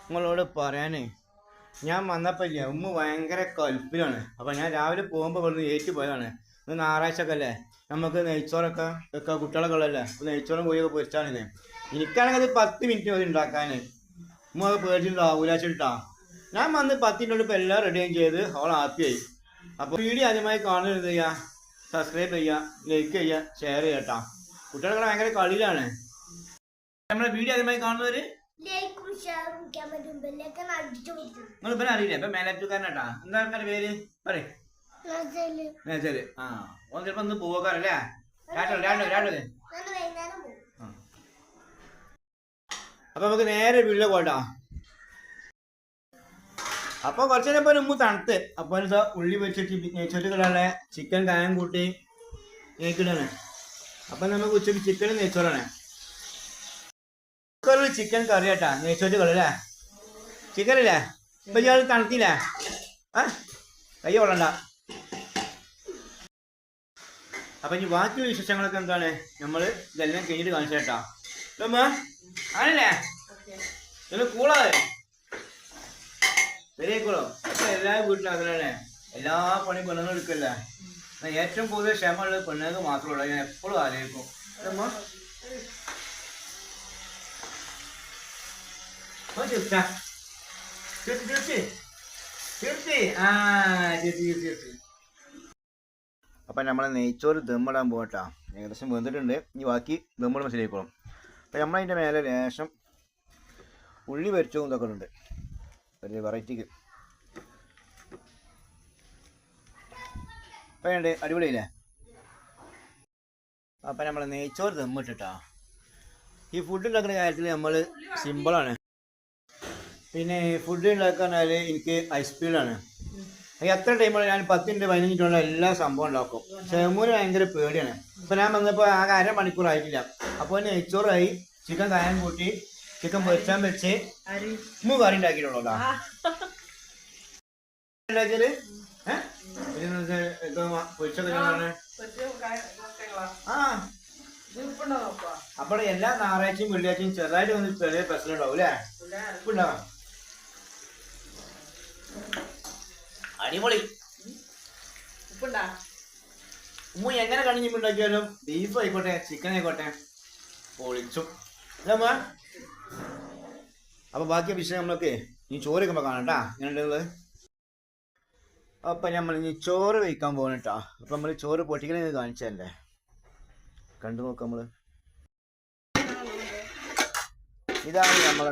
നിങ്ങളോട് പറയാനേ ഞാൻ വന്നപ്പോൾ ഇല്ല ഉമ്മ ഭയങ്കര കൽപ്പിലാണ്. അപ്പം ഞാൻ രാവിലെ പോകുമ്പോൾ ഇവിടുന്ന് ഏറ്റു പോയതാണ്. ഇന്ന് ഞായറാഴ്ച ഒക്കെ അല്ലേ, നമുക്ക് നെയ്ച്ചോറൊക്കെ വെക്കുക, കുട്ടികളൊക്കെ ഉള്ളല്ലേ, അപ്പോൾ നെയ്ച്ചോറും കോഴിയൊക്കെ പൊരിച്ചാണിത്. എനിക്കാണെങ്കിൽ അത് 10 മിനിറ്റ് മതി ഉണ്ടാക്കാൻ. ഉമ്മ അത് പേടിച്ചിട്ടാ ഞാൻ വന്ന് 10 മിനിറ്റ് ഇപ്പോൾ എല്ലാം റെഡിയും ചെയ്ത് അവൾ ഹാപ്പിയായി. അപ്പോൾ വീഡിയോ ആദ്യമായി കാണുന്നത് എന്ത് ചെയ്യുക, സബ്സ്ക്രൈബ് ചെയ്യുക, ലൈക്ക് ചെയ്യുക, ഷെയർ ചെയ്യുക കേട്ടോ. കുട്ടികളൊക്കെ ഭയങ്കര കളിയിലാണ്. നമ്മളെ വീഡിയോ ആദ്യമായി കാണുന്നവർ നിങ്ങൾ ഇപ്പം അറിയില്ലേ, ഇപ്പം മേലാറ്റുകാരനാട്ടാ. എന്താ പേര് പറയേ? മേച്ചല്. ആ ഓൻ ചിലപ്പോൾ ഒന്ന് പോകാറല്ലേ. അപ്പൊ നമുക്ക് നേരെ വീട്ടിൽ പോട്ടാ. അപ്പൊ കുറച്ചു നേരം ഉമ്മ തണുത്ത്. അപ്പൊ എന്താ ഉള്ളി വെച്ചിട്ട് നെയ്ച്ചോറ്റുകളെ ചിക്കൻ കായം കൂട്ടി നെയ്ക്കിടാണ്. അപ്പൊ നമുക്ക് ഉച്ചക്ക് ചിക്കൻ നെയ്ച്ചോറാണ്. കുക്കറിൽ ചിക്കൻ കറി കേട്ടാ, നെയ്ച്ചോറ്റുകളല്ലേ ചിക്കൻ ഇല്ലേ. ഇപ്പൊ ഇയാൾ തണുത്തില്ലേ, കൈ കൊള്ളണ്ട. അപ്പൊ ഇനി ബാക്കിയുള്ള വിശേഷങ്ങളൊക്കെ എന്താണ് നമ്മൾ ഇതെല്ലാം കഴിഞ്ഞിട്ട് കാണിച്ചു കേട്ടാ. ആണല്ലേ നിങ്ങൾ കൂളാതെ ശരിയായിക്കോളൂ. അപ്പൊ എല്ലാവരും വീട്ടിലും അങ്ങനെയല്ലേ, എല്ലാ പണിയും പെണ്ണുങ്ങൾ എടുക്കല്ലേ. ഏറ്റവും കൂടുതൽ ക്ഷമമുള്ളത് പെണ്ണുങ്ങൾക്ക് മാത്രമേ ഉള്ളൂ. ഞാൻ എപ്പോഴും ആലോചിക്കും. അപ്പം നമ്മളെ നെയ്ച്ചോറ് ദമ്മിടാൻ പോകട്ടാ. ഏകദേശം വെന്തിട്ടുണ്ട്. ഇനി ബാക്കി ദമ്മിടും മനസ്സിലായിക്കോളും. അപ്പം നമ്മളതിൻ്റെ മേലെ ലേശം ഉള്ളി പൊരിച്ചതും ഇതൊക്കെ ഉണ്ട് ഒരു വെറൈറ്റിക്ക്. അപ്പം ഉണ്ട് അടിപൊളിയില്ലേ. അപ്പം നമ്മളെ നെയ്ച്ചോറ് ദമ്മിട്ടിട്ടാ. ഈ ഫുഡ് ഉണ്ടാക്കുന്ന കാര്യത്തിൽ നമ്മൾ സിമ്പിളാണ്. പിന്നെ ഫുഡ് ഉണ്ടാക്കാനാല് എനിക്ക് ഹൈസ്പീഡാണ്. എത്ര ടൈമാണ് ഞാൻ 10 മിനിറ്റ് 15 മിനിറ്റുള്ള എല്ലാ സംഭവം ഉണ്ടാക്കും. ഷെമൂന് ഭയങ്കര പേടിയാണ്. ഇപ്പം ഞാൻ വന്നപ്പോൾ ആകെ 1/2 മണിക്കൂർ ആയിട്ടില്ല. അപ്പോൾ നെയ്ച്ചോറായി, ചിക്കൻ കായം കൂട്ടി, ചിക്കൻ പൊരിച്ചാൻ വെച്ച് കറി ഉണ്ടാക്കിയിട്ടുള്ളൂ. ഉണ്ടാക്കിയത് പൊരിച്ചൊക്കെ അപ്പോൾ എല്ലാ ഞായറാഴ്ചയും വെള്ളിയാഴ്ചയും ചെറുതായിട്ട് വന്ന് ചെറിയ പ്രശ്നം ഉണ്ടാവും അല്ലേ. ഉപ്പുണ്ടാവാം. അടിപൊളി. ഉമ്മ എങ്ങനെ കണിഞ്ഞിപ്പ് ഉണ്ടാക്കിയാലും ബീഫ് ആയിക്കോട്ടെ ചിക്കൻ ആയിക്കോട്ടെ പൊളിച്ചു. അപ്പൊ ബാക്കി വിഷയം നമ്മളൊക്കെ ഇനി ചോറ് വയ്ക്കുമ്പോ കാണാട്ടാ ഇങ്ങനെയുള്ളത്. അപ്പൊ നമ്മൾ ഇനി ചോറ് വയ്ക്കാൻ പോകണട്ടാ. അപ്പൊ നമ്മള് ചോറ് പൊട്ടിക്കണ കാണിച്ചല്ലേ, കണ്ടു നോക്കാം. നമ്മള് ഇതാണ് നമ്മളെ